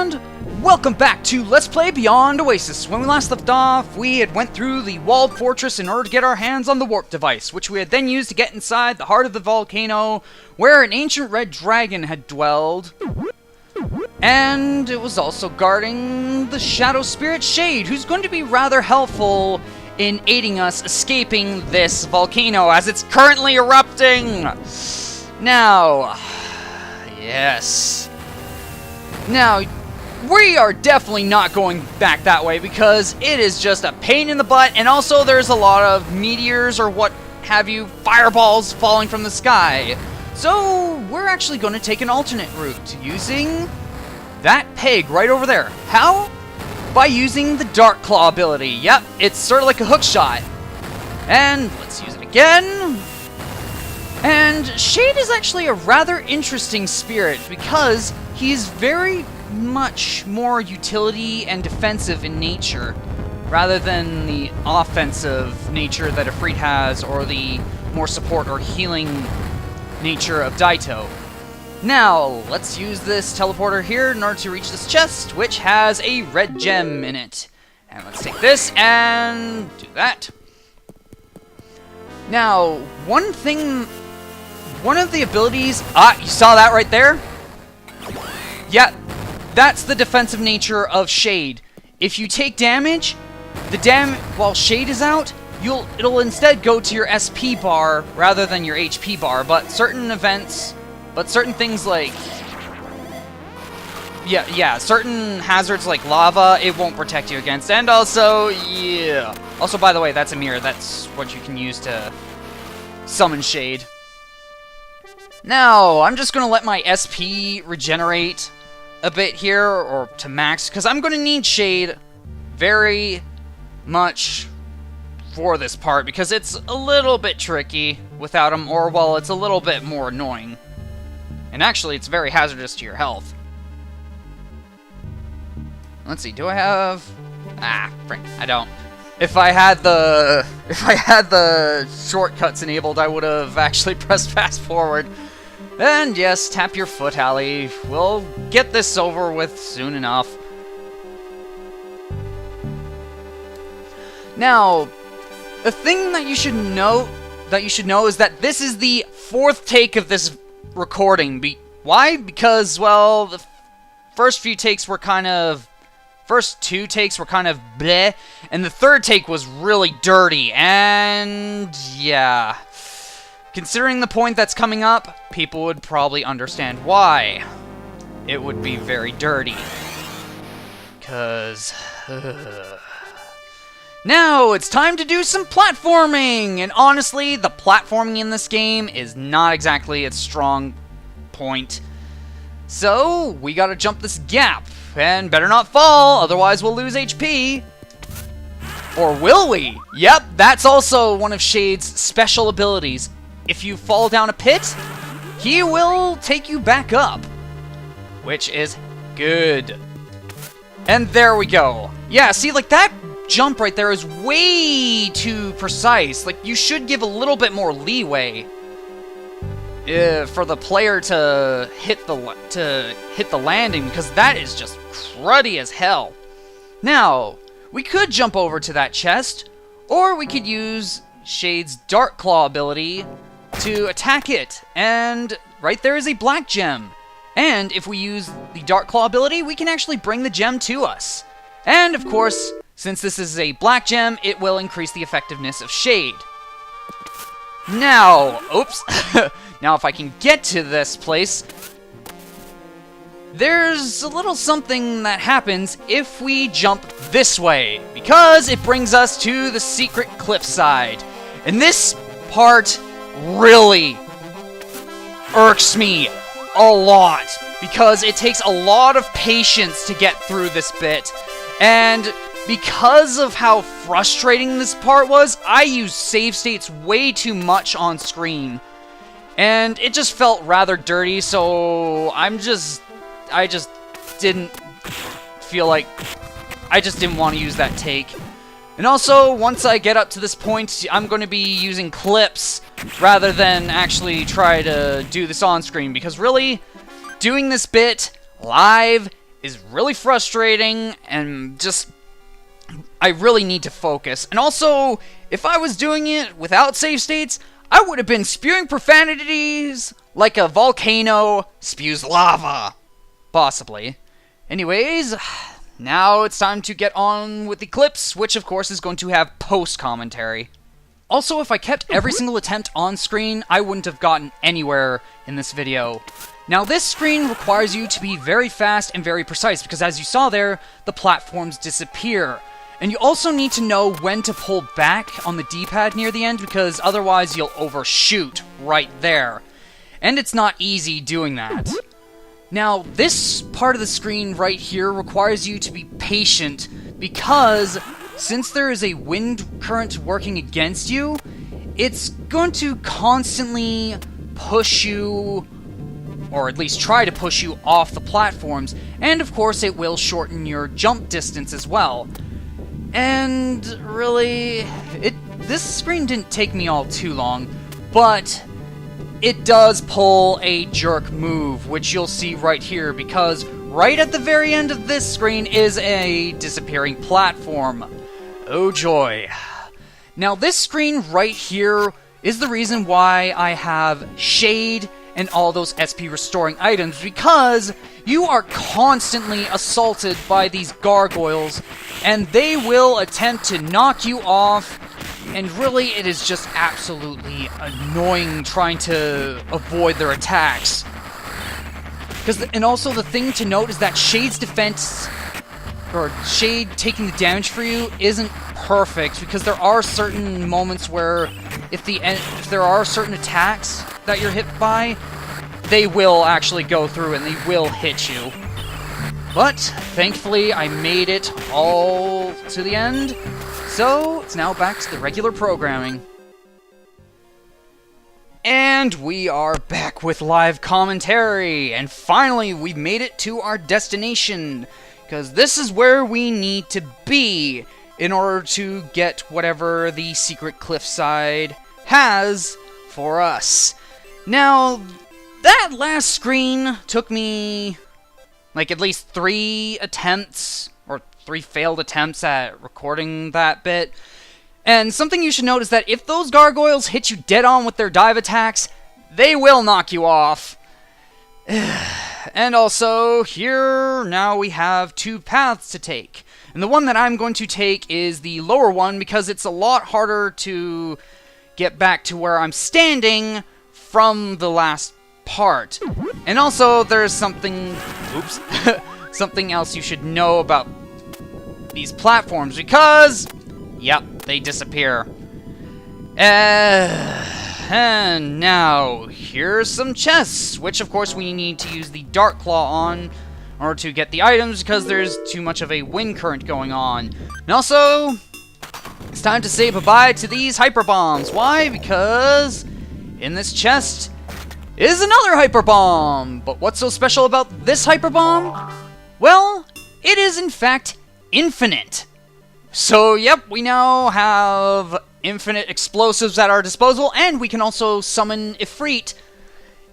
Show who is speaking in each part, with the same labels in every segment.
Speaker 1: And welcome back to Let's Play Beyond Oasis. When we last left off, we had went through the walled fortress in order to get our hands on the warp device, which we had then used to get inside the heart of the volcano, where an ancient red dragon had dwelled. And it was also guarding the shadow spirit Shade, who's going to be rather helpful in aiding us escaping this volcano as it's currently erupting. Now, yes. Now, we are definitely not going back that way because it is just a pain in the butt, and also there's a lot of meteors or what have you, fireballs falling from the sky. So, we're actually going to take an alternate route using that peg right over there. How? By using the Dark Claw ability. Yep, it's sort of like a hook shot. And let's use it again. And Shade is actually a rather interesting spirit because he's very much more utility and defensive in nature rather than the offensive nature that Ifrit has or the more support or healing nature of Daito. Now, let's use this teleporter here in order to reach this chest, which has a red gem in it. And let's take this and do that. Now, one of the abilities... you saw that right there? Yeah, that's the defensive nature of Shade. If you take damage, while Shade is out, it'll instead go to your SP bar rather than your HP bar, but certain things like... certain hazards like lava, it won't protect you against. And also, yeah. Also, by the way, that's a mirror. That's what you can use to summon Shade. Now, I'm just going to let my SP regenerate a bit here, or to max, because I'm going to need Shade very much for this part, because it's a little bit tricky without him, or, well, it's a little bit more annoying. And actually, it's very hazardous to your health. Let's see, do I have... frick, I don't. If I had the shortcuts enabled, I would have actually pressed fast forward. And yes, tap your foot, Hallie. We'll get this over with soon enough. Now, the thing that you should know is that this is the fourth take of this recording. Why? Because, well, the first two takes were kind of bleh, and the third take was really dirty, and yeah. Considering the point that's coming up, people would probably understand why it would be very dirty. Because... Now, it's time to do some platforming! And honestly, the platforming in this game is not exactly its strong point. So, we gotta jump this gap. And better not fall, otherwise we'll lose HP. Or will we? Yep, that's also one of Shade's special abilities. If you fall down a pit, he will take you back up, which is good. And there we go. Yeah, see, like, that jump right there is way too precise. Like, you should give a little bit more leeway for the player to hit the landing, because that is just cruddy as hell. Now, we could jump over to that chest, or we could use Shade's Dark Claw ability to attack it, and right there is a black gem. And if we use the Dark Claw ability, we can actually bring the gem to us. And of course, since this is a black gem, it will increase the effectiveness of Shade. Now, oops. Now if I can get to this place, there's a little something that happens if we jump this way, because it brings us to the secret cliffside. And this part really irks me a lot, because it takes a lot of patience to get through this bit. And because of how frustrating this part was, I used save states way too much on screen. And it just felt rather dirty, so I just didn't feel like... I just didn't want to use that take. And also, once I get up to this point, I'm going to be using clips rather than actually try to do this on screen, because really, doing this bit live is really frustrating, and just, I really need to focus. And also, if I was doing it without save states, I would have been spewing profanities like a volcano spews lava. Possibly. Anyways, now it's time to get on with the clips, which of course is going to have post-commentary. Also, if I kept every single attempt on screen, I wouldn't have gotten anywhere in this video. Now, this screen requires you to be very fast and very precise, because as you saw there, the platforms disappear. And you also need to know when to pull back on the D-pad near the end, because otherwise you'll overshoot right there. And it's not easy doing that. Now, this part of the screen right here requires you to be patient, because since there is a wind current working against you, it's going to constantly push you, or at least try to push you off the platforms, and of course it will shorten your jump distance as well. And really, this screen didn't take me all too long, but it does pull a jerk move, which you'll see right here, because right at the very end of this screen is a disappearing platform. Oh joy. Now this screen right here is the reason why I have shade and all those SP restoring items, because you are constantly assaulted by these gargoyles, and they will attempt to knock you off, and really it is just absolutely annoying trying to avoid their attacks. And also the thing to note is that Shade's defense, or Shade taking the damage for you, isn't perfect, because there are certain moments where if there are certain attacks that you're hit by, they will actually go through and they will hit you. But thankfully I made it all to the end, so it's now back to the regular programming. And we are back with live commentary, and finally we've made it to our destination, because this is where we need to be in order to get whatever the secret cliffside has for us. Now, that last screen took me like at least 3 attempts, or 3 failed attempts at recording that bit. And something you should note is that if those gargoyles hit you dead on with their dive attacks, they will knock you off. And also, here now we have 2 paths to take. And the one that I'm going to take is the lower one, because it's a lot harder to get back to where I'm standing from the last part. And also, there's something... Oops. Something else you should know about these platforms, because... Yep, they disappear. And now, here's some chests, which of course we need to use the Dark Claw on in order to get the items, because there's too much of a wind current going on. And also, it's time to say bye-bye to these hyper bombs. Why? Because in this chest is another hyper bomb. But what's so special about this hyper bomb? Well, it is in fact infinite. So, yep, we now have infinite explosives at our disposal, and we can also summon Ifrit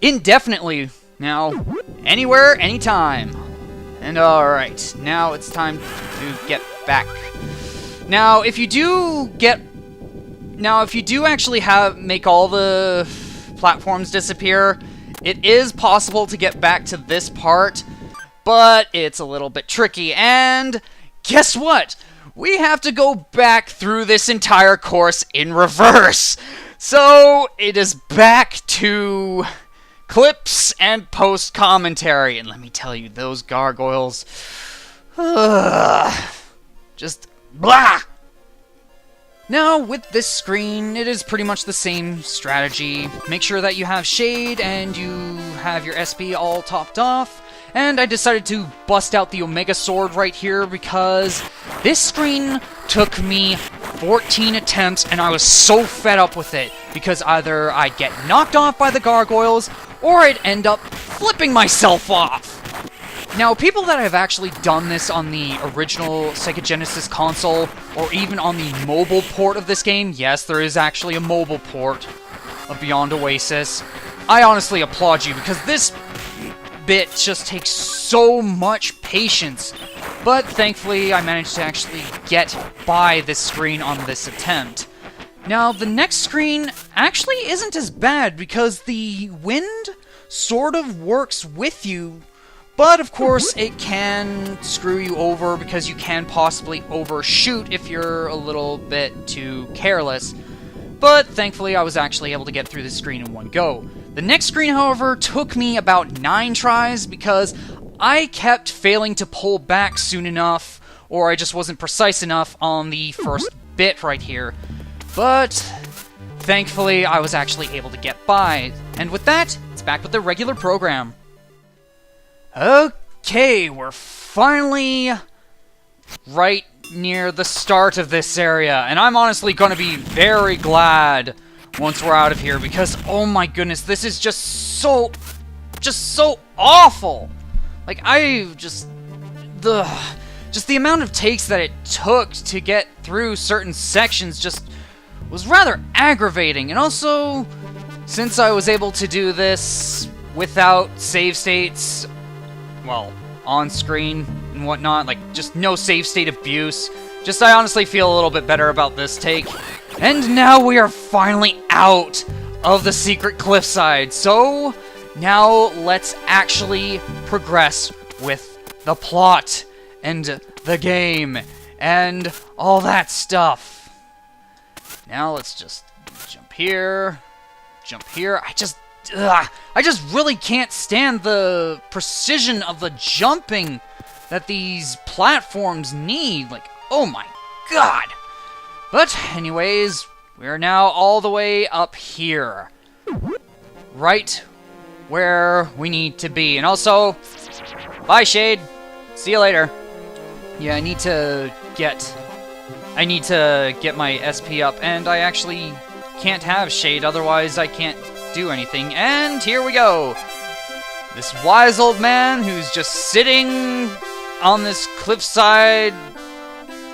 Speaker 1: indefinitely. Now, anywhere, anytime. And alright, now it's time to get back. Now, if you do actually make all the platforms disappear, it is possible to get back to this part, but it's a little bit tricky, and guess what? We have to go back through this entire course in reverse. So, it is back to clips and post-commentary. And let me tell you, those gargoyles... just blah! Now, with this screen, it is pretty much the same strategy. Make sure that you have Shade and you have your SP all topped off. And I decided to bust out the Omega Sword right here because this screen took me 14 attempts and I was so fed up with it because either I'd get knocked off by the gargoyles or I'd end up flipping myself off. Now, people that have actually done this on the original Sega Genesis console or even on the mobile port of this game, yes, there is actually a mobile port of Beyond Oasis, I honestly applaud you because that bit just takes so much patience. But thankfully, I managed to actually get by this screen on this attempt. Now, the next screen actually isn't as bad because the wind sort of works with you, but of course it can screw you over because you can possibly overshoot if you're a little bit too careless. But thankfully, I was actually able to get through the screen in one go. The next screen, however, took me about 9 tries because I kept failing to pull back soon enough, or I just wasn't precise enough on the first bit right here. But thankfully, I was actually able to get by. And with that, it's back with the regular program. Okay, we're finally right near the start of this area, and I'm honestly going to be very glad once we're out of here because, oh my goodness, this is just so awful. Like, just the amount of takes that it took to get through certain sections just was rather aggravating. And also, since I was able to do this without save states, well, on screen and whatnot, like, just no save state abuse, I honestly feel a little bit better about this take. And now we are finally out of the secret cliffside, so now let's actually progress with the plot and the game and all that stuff. Now let's just jump here. I just really can't stand the precision of the jumping that these platforms need. Like, oh my god. But anyways, we are now all the way up here. Right where we need to be. And also, bye Shade. See you later. Yeah, I need to get my SP up, and I actually can't have Shade, otherwise I can't do anything. And here we go. This wise old man who's just sitting on this cliffside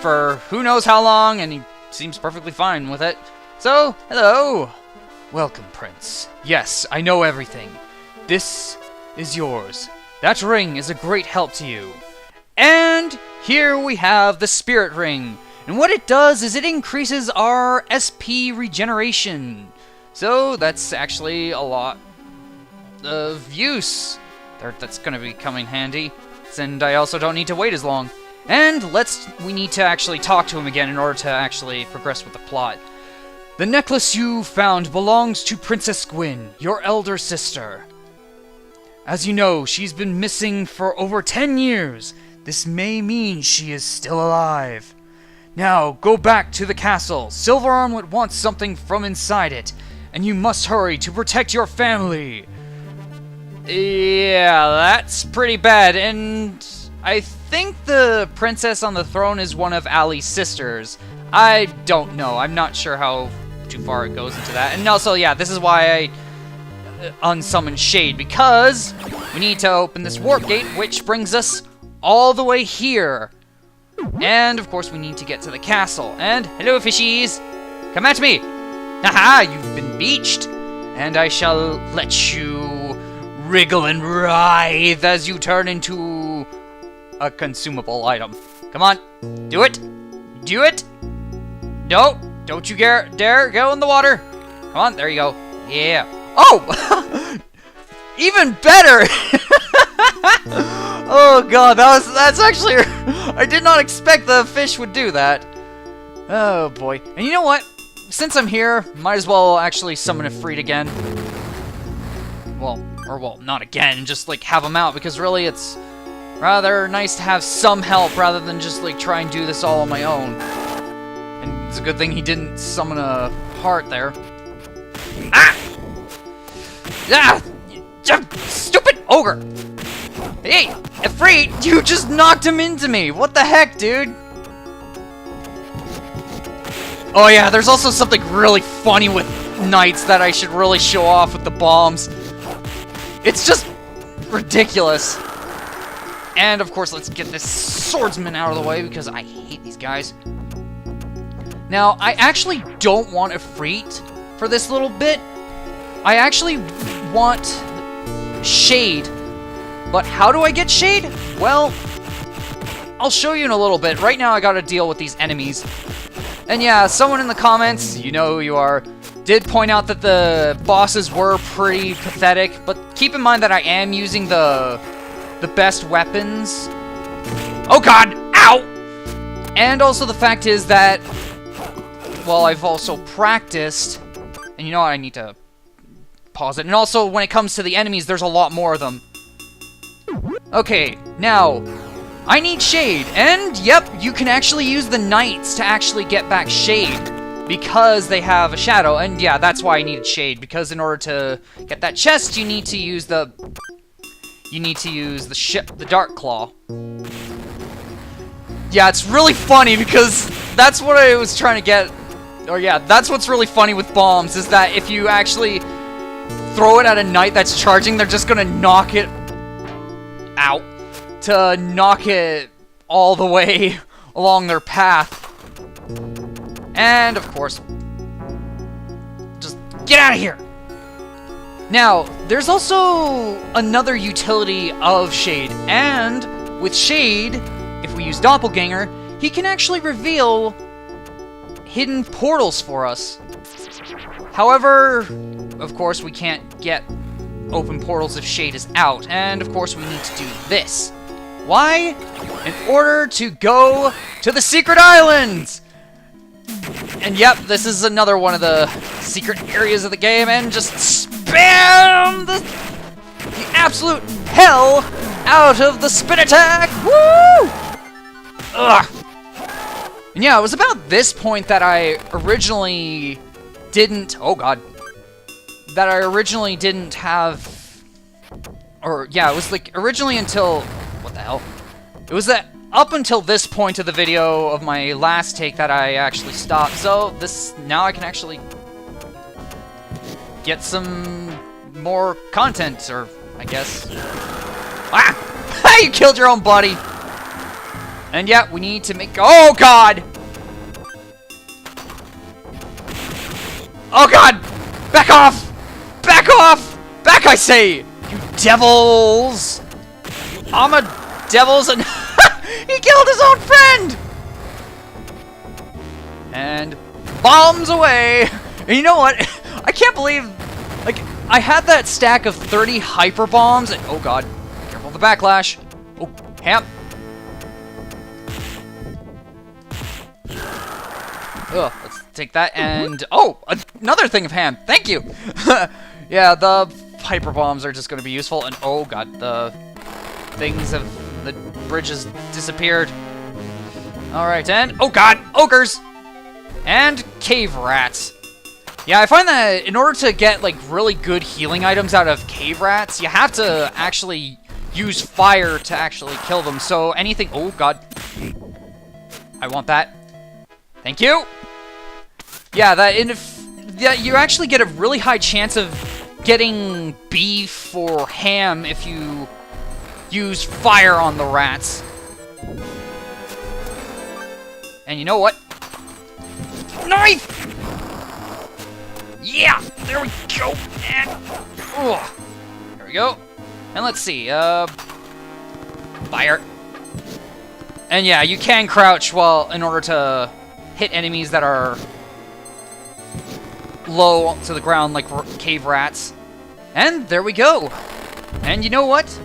Speaker 1: for who knows how long, and he seems perfectly fine with it. So, hello. Welcome, Prince. Yes, I know everything. This is yours. That ring is a great help to you. And here we have the Spirit Ring. And what it does is it increases our SP regeneration. So that's actually a lot of use. That's going to be coming handy. And I also don't need to wait as long. And we need to actually talk to him again in order to actually progress with the plot. The necklace you found belongs to Princess Gwyn, your elder sister. As you know, she's been missing for over 10 years. This may mean she is still alive. Now, go back to the castle. Silver Armlet wants something from inside it, and you must hurry to protect your family. Yeah, that's pretty bad, and I think the princess on the throne is one of Ali's sisters. I don't know. I'm not sure how too far it goes into that. And also, yeah, this is why I unsummoned Shade, because we need to open this warp gate, which brings us all the way here. And, of course, we need to get to the castle. And, hello, fishies! Come at me! Haha, you've been beached! And I shall let you wriggle and writhe as you turn into a consumable item. Come on, do it! Do it! No, don't you dare go in the water! Come on, there you go. Yeah. Oh! Even better! Oh god, that's actually... I did not expect the fish would do that. Oh boy. And you know what? Since I'm here, might as well actually summon a Freed again. Well, not again, just like have him out, because really it's rather nice to have some help rather than just like try and do this all on my own. And it's a good thing he didn't summon a heart there. Ah! Ah! Stupid ogre! Hey, Efreet, you just knocked him into me! What the heck, dude? Oh yeah, there's also something really funny with knights that I should really show off with the bombs. It's just ridiculous. And of course, let's get this swordsman out of the way because I hate these guys. Now, I actually don't want Efreet for this little bit. I actually want Shade But how do I get shade? Well, I'll show you in a little bit. Right now I gotta deal with these enemies. And yeah, someone in the comments, you know who you are, did point out that the bosses were pretty pathetic, but keep in mind that I am using the best weapons. Oh god! Ow! And also the fact is that, well, I've also practiced, and you know what, I need to pause it. And also, when it comes to the enemies, there's a lot more of them. Okay, now, I need shade, and yep, you can actually use the knights to actually get back shade, because they have a shadow, and yeah, that's why I needed shade, because in order to get that chest, you need to use the Dark Claw. Yeah, it's really funny, because that's what I was trying to get, or yeah, that's what's really funny with bombs, is that if you actually throw it at a knight that's charging, they're just gonna knock it out. To knock it all the way along their path. And, of course, just get out of here! Now, there's also another utility of Shade, and with Shade, if we use Doppelganger, he can actually reveal hidden portals for us. However, of course, we can't get open portals if Shade is out, and of course we need to do this. Why? In order to go to the secret islands! And yep, this is another one of the secret areas of the game, and just spam the absolute hell out of the spin attack! Woo! Ugh! And yeah, it was about this point that I originally didn't... Oh god. That I originally didn't have... Or, yeah, it was like originally until... What the hell? It was that up until this point of the video of my last take that I actually stopped. So this now I can actually get some more content, or I guess. Ah! You killed your own buddy. And yeah, we need to make. Oh god! Oh god! Back off! Back off! Back, I say! You devils! I'm a devils and he killed his own friend! And bombs away! And you know what? I can't believe, like, I had that stack of 30 hyper bombs and oh god, careful of the backlash. Oh, ham. Ugh, let's take that and oh, another thing of ham. Thank you. Yeah, the hyper bombs are just going to be useful, and oh god, the things have, the bridge has disappeared. Alright, and oh god, ogres! And cave rats. Yeah, I find that in order to get like really good healing items out of cave rats, you have to actually use fire to actually kill them. So anything, oh god, I want that. Thank you. Yeah, that you actually get a really high chance of getting beef or ham if you use fire on the rats. And you know what? Knife! Yeah! There we go! And there we go. And let's see, fire. And yeah, you can crouch while in order to hit enemies that are low to the ground like cave rats. And there we go. And you know what?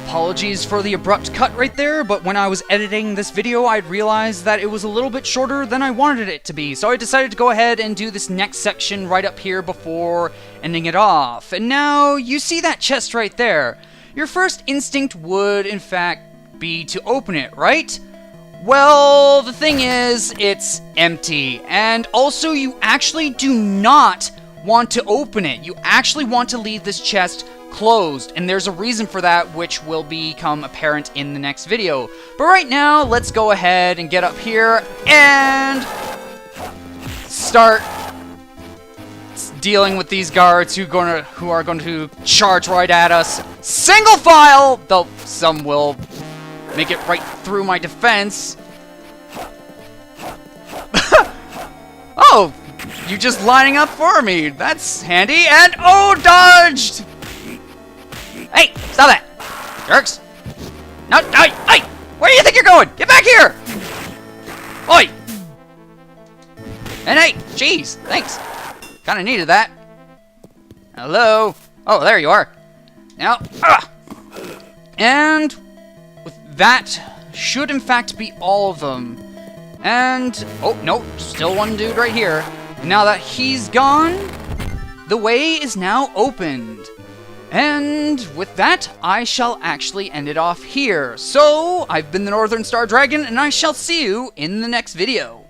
Speaker 1: Apologies for the abrupt cut right there, but when I was editing this video, I realized that it was a little bit shorter than I wanted it to be, so I decided to go ahead and do this next section right up here before ending it off. And now, you see that chest right there. Your first instinct would, in fact, be to open it, right? Well, the thing is, it's empty, and also you actually do not want to open it. You actually want to leave this chest closed, and there's a reason for that which will become apparent in the next video. But right now, let's go ahead and get up here and start dealing with these guards who are going to charge right at us. Single file, though some will make it right through my defense. Oh, you just lining up for me. That's handy. And oh, dodged! Hey, stop that! Jerks! No, hey! Where do you think you're going? Get back here! Oi! And hey, jeez, thanks. Kinda needed that. Hello? Oh, there you are. Now, and with that should in fact be all of them. And, oh, no, still one dude right here. Now that he's gone, the way is now opened. And with that, I shall actually end it off here. So, I've been the NorthernStarDragon, and I shall see you in the next video.